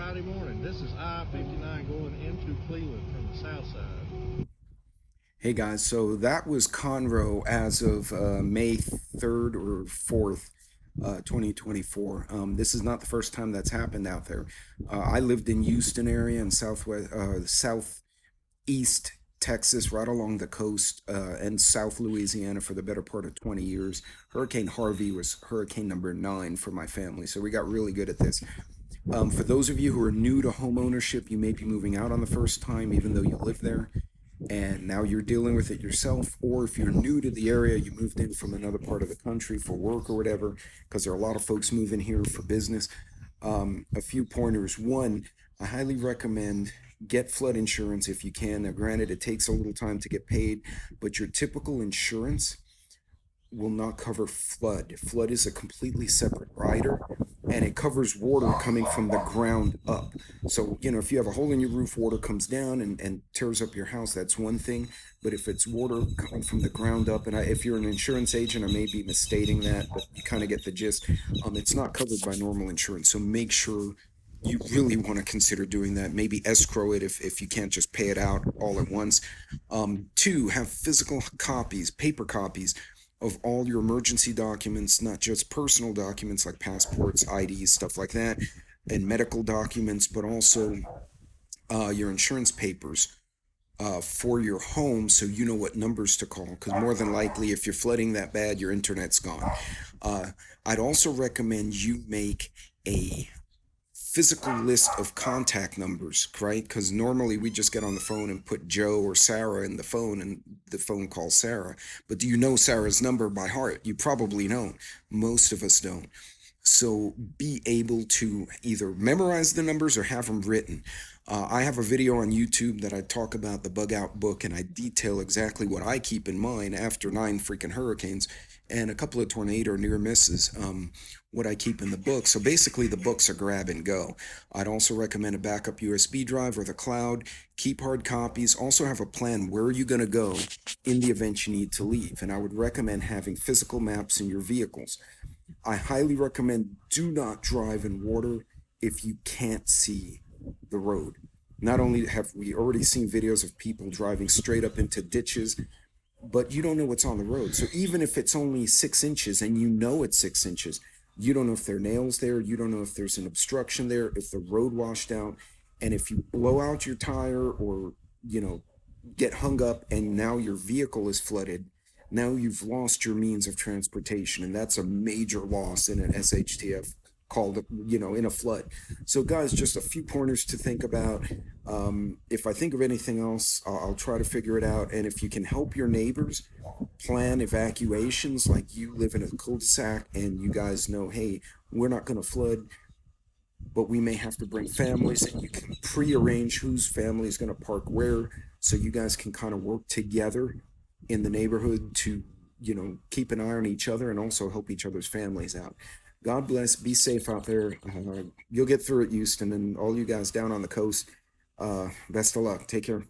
Friday morning. This is I-59 going into Cleveland from the south side. Hey guys, so that was Conroe as of May 3rd or 4th, 2024. This is not the first time that's happened out there. I lived in Houston area in southeast Texas, right along the coast, and South Louisiana for the better part of 20 years. Hurricane Harvey was hurricane number 9 for my family, so we got really good at this. For those of you who are new to home ownership, you may be moving out on the first time, even though you live there and now you're dealing with it yourself, or if you're new to the area, you moved in from another part of the country for work or whatever, because there are a lot of folks moving here for business. A few pointers. One, I highly recommend get flood insurance if you can. Now, granted, it takes a little time to get paid, but your typical insurance will not cover flood. Flood is a completely separate rider, and it covers water coming from the ground up. So, if you have a hole in your roof, water comes down and tears up your house, that's one thing. But if it's water coming from the ground up, and if you're an insurance agent, I may be misstating that, but you kind of get the gist. It's not covered by normal insurance. So make sure you really want to consider doing that. Maybe escrow it if you can't just pay it out all at once. Two, have physical copies, paper copies of all your emergency documents, not just personal documents like passports, IDs, stuff like that, and medical documents, but also your insurance papers for your home, so you know what numbers to call, because more than likely, if you're flooding that bad, your internet's gone. I'd also recommend you make a physical list of contact numbers, right? Because normally we just get on the phone and put Joe or Sarah in the phone and the phone calls Sarah. But do you know Sarah's number by heart? You probably don't. Most of us don't. So be able to either memorize the numbers or have them written. I have a video on YouTube that I talk about the bug out book, and I detail exactly what I keep in mind after 9 freaking hurricanes and a couple of tornado near misses, what I keep in the book. So basically the books are grab and go. I'd also recommend a backup USB drive or the cloud. Keep hard copies. Also have a plan where you're going to go in the event you need to leave. And I would recommend having physical maps in your vehicles. I highly recommend do not drive in water if you can't see the road. Not only have we already seen videos of people driving straight up into ditches, but you don't know what's on the road. So even if it's only 6 inches and you know it's 6 inches, you don't know if there are nails there, you don't know if there's an obstruction there, if the road washed out, and if you blow out your tire or, get hung up and now your vehicle is flooded, now you've lost your means of transportation, and that's a major loss in an SHTF called, in a flood. So guys, just a few pointers to think about. If I think of anything else, I'll try to figure it out. And if you can help your neighbors plan evacuations, like you live in a cul-de-sac and you guys know, hey, we're not going to flood, but we may have to bring families, and you can pre-arrange whose family is going to park where, so you guys can kind of work together in the neighborhood to, keep an eye on each other and also help each other's families out. God bless. Be safe out there. You'll get through it, Houston, and all you guys down on the coast. Best of luck. Take care.